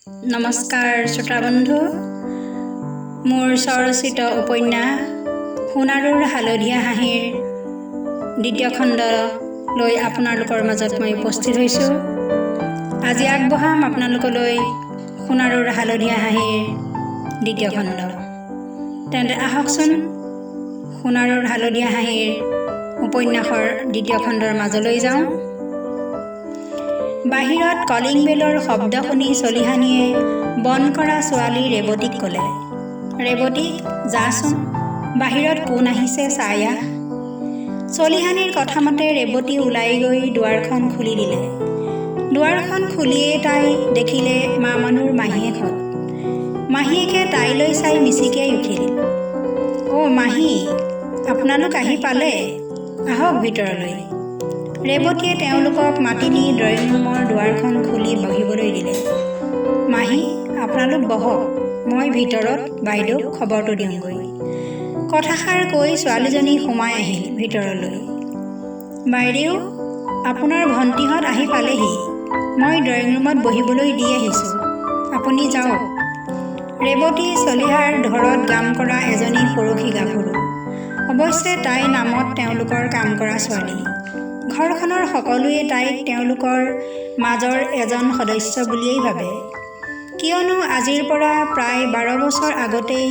নমস্কাৰ শ্ৰোতা বন্ধু, মোৰ স্বৰচিত উপন্যাস সোণাৰুৰ হালধীয়া হাঁহিৰ দ্বিতীয় খণ্ড লৈ আপোনালোকৰ মাজত মই উপস্থিত হৈছোঁ। আজি আগবঢ়াম আপোনালোকলৈ সোণাৰুৰ হালধীয়া হাঁহিৰ দ্বিতীয় খণ্ড। তেন্তে আহকচোন সোণাৰুৰ হালধীয়া হাঁহিৰ উপন্যাসৰ দ্বিতীয় খণ্ডৰ মাজলৈ যাওঁ। বাহিৰত কলিং বেলৰ শব্দ শুনি চলিহানীয়ে বন কৰা ছোৱালী ৰেৱতীক ক'লে, ৰেৱতী যাচোন, বাহিৰত কোন আহিছে চাই আহ। চলিহানীৰ কথামতে ৰেৱতী ওলাই গৈ দুৱাৰখন খুলি দিলে। দুৱাৰখন খুলিয়েই তাই দেখিলে মা মানুহৰ মাহীয়েকহঁত। মাহীয়েকে তাইলৈ চাই মিচিকিয়াই উঠিল। অ' মাহী, আপোনালোক আহি পালে, আহক ভিতৰলৈ। ৰেৱতীয়ে তেওঁলোকক মাতি নি ড্ৰয়িং ৰুমৰ দুৱাৰখন খুলি বহিবলৈ দিলে। মাহী, আপোনালোক বহক, মই ভিতৰত বাইদেউক খবৰটো দিওঁগৈ। কথাষাৰ কৈ ছোৱালীজনী সোমাই আহিল ভিতৰলৈ। বাইদেউ, আপোনাৰ ভণ্টিহঁত আহি পালেহি, মই ড্ৰয়িং ৰুমত বহিবলৈ দি আহিছোঁ, আপুনি যাওক। ৰেৱতী চলিহাৰ ধৰত কাম কৰা এজনী সৰসী গাভৰু। অৱশ্যে তাই নামত তেওঁলোকৰ কাম কৰা ছোৱালী। ঘৰখনৰ সকলোৱে তাইক তেওঁলোকৰ মাজৰ এজন সদস্য বুলিয়েই ভাবে, কিয়নো আজিৰ পৰা প্ৰায় 12 বছৰ আগতেই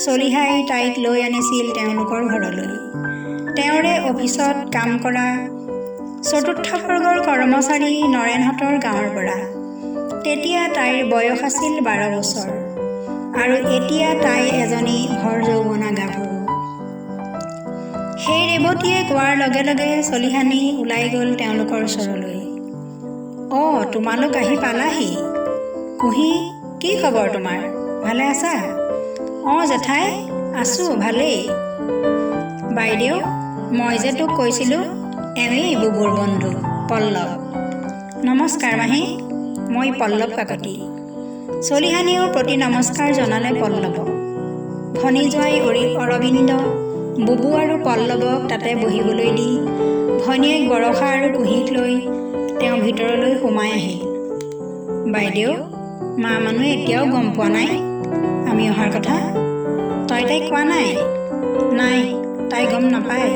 চলিহাই তাইক লৈ আনিছিল তেওঁলোকৰ ঘৰলৈ। তেওঁৰে অফিচত কাম কৰা চতুৰ্থ বৰ্গৰ কৰ্মচাৰী নৰেনহঁতৰ গাঁৱৰ পৰা। তেতিয়া তাইৰ বয়স আছিল 12 বছৰ আৰু এতিয়া তাই এজনী ভৰ যৌৱনা গাভৰু। সেই ৰেৱতীয়ে কোৱাৰ লগে লগে চলিহানী ওলাই গ'ল তেওঁলোকৰ ওচৰলৈ। অ' তোমালোক আহি পালাহি। কুঁহি, কি খবৰ তোমাৰ, ভালে আছা? অঁ জেঠাই, আছোঁ ভালেই। বাইদেউ, মই যে তোক কৈছিলোঁ, এওঁৱেই বুবুৰ বন্ধু পল্লৱ। নমস্কাৰ মাহী, মই পল্লৱ কাকতি। চলিহানীয়েও প্ৰতি নমস্কাৰ জনালে পল্লৱক। ভনী জোঁৱাই অৰবিন্দ, বুবু আৰু পল্লৱক তাতে বহিবলৈ দি ভনীয়েক বৰষা আৰু কুঁহিক লৈ তেওঁ ভিতৰলৈ সোমাই আহিল। বাইদেউ, মা মানুহে এতিয়াও গম পোৱা নাই আমি অহাৰ কথা? তই তাইক কোৱা নাই? নাই, তাই গম নাপায়,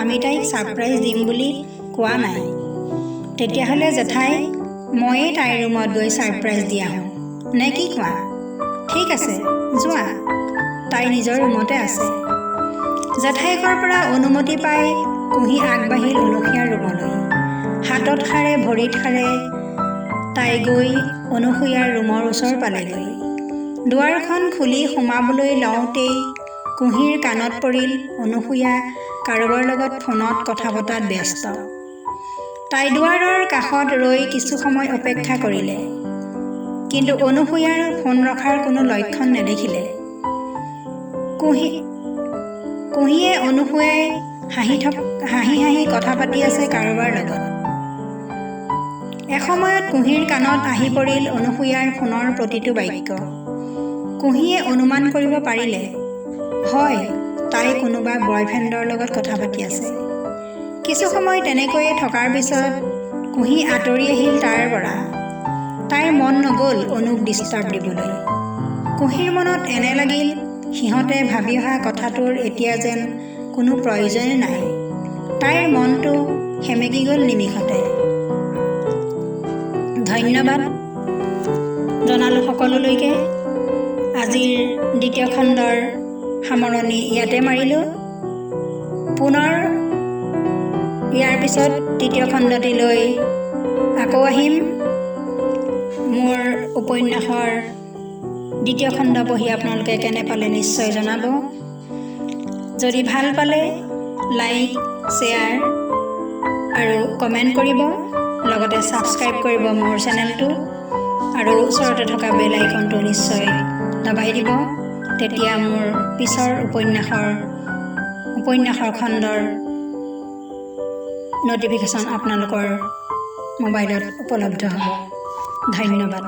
আমি তাইক ছাৰপ্ৰাইজ দিম বুলি কোৱা নাই। তেতিয়াহ'লে জেঠাই, ময়েই তাইৰ ৰুমত গৈ ছাৰপ্ৰাইজ দি আহোঁ, নে কি কোৱা? ঠিক আছে, যোৱা, তাই নিজৰ ৰুমতে আছে। জেঠাইকৰ পৰা অনুমতি পাই কুঁহি আগবাঢ়িল অনুসূয়াৰ ৰুমলৈ। হাতত সাৰে ভৰিত সাৰে তাই গৈ অনুসূয়াৰ ৰুমৰ ওচৰ পালেগৈ। দুৱাৰখন খুলি সোমাবলৈ লওঁতেই কুঁহিৰ কাণত পৰিল অনুসূয়া কাৰোবাৰ লগত ফোনত কথা পতাত ব্যস্ত। তাই দুৱাৰৰ কাষত ৰৈ কিছু সময় অপেক্ষা কৰিলে, কিন্তু অনুসূয়াৰ ফোন ৰখাৰ কোনো লক্ষণ নেদেখিলে। কুঁহিয়ে অনুসূয়াই হাঁহি হাঁহি কথা পাতি আছে কাৰোবাৰ লগত। এসময়ত কুঁহিৰ কাণত আহি পৰিল অনুসূয়াৰ ফোনৰ প্ৰতিটো বাক্য। কুঁহিয়ে অনুমান কৰিব পাৰিলে, হয়, তাই কোনোবা বয়ফ্ৰেণ্ডৰ লগত কথা পাতি আছে। কিছু সময় তেনেকৈয়ে থকাৰ পিছত কুঁহি আঁতৰি আহিল তাৰ পৰা। তাইৰ মন নগ'ল অনুক ডিষ্টাৰ্ব দিবলৈ। কুঁহিৰ মনত এনে লাগিল, সিহঁতে ভাবি অহা কথাটোৰ এতিয়া যেন কোনো প্ৰয়োজনেই নাই। তাইৰ মনটো সেমেকি গ'ল নিমিষতে। ধন্যবাদ জনালোঁ সকলোলৈকে। আজিৰ দ্বিতীয় খণ্ডৰ সামৰণি ইয়াতে মাৰিলোঁ। পুনৰ ইয়াৰ পিছত তৃতীয় খণ্ডটিলৈ আকৌ আহিম। মোৰ উপন্যাসৰ দ্বিতীয় খণ্ড পঢ়ি আপোনালোকে কেনে পালে নিশ্চয় জনাব। যদি ভাল পালে লাইক, শ্বেয়াৰ আৰু কমেণ্ট কৰিব, লগতে ছাবস্ক্ৰাইব কৰিব মোৰ চেনেলটো আৰু ওচৰতে থকা বেল আইকনটো নিশ্চয় দবাই দিব। তেতিয়া মোৰ পিছৰ উপন্যাসৰ খণ্ডৰ ন'টিফিকেশ্যন আপোনালোকৰ মোবাইলত উপলব্ধ হ'ব। ধন্যবাদ।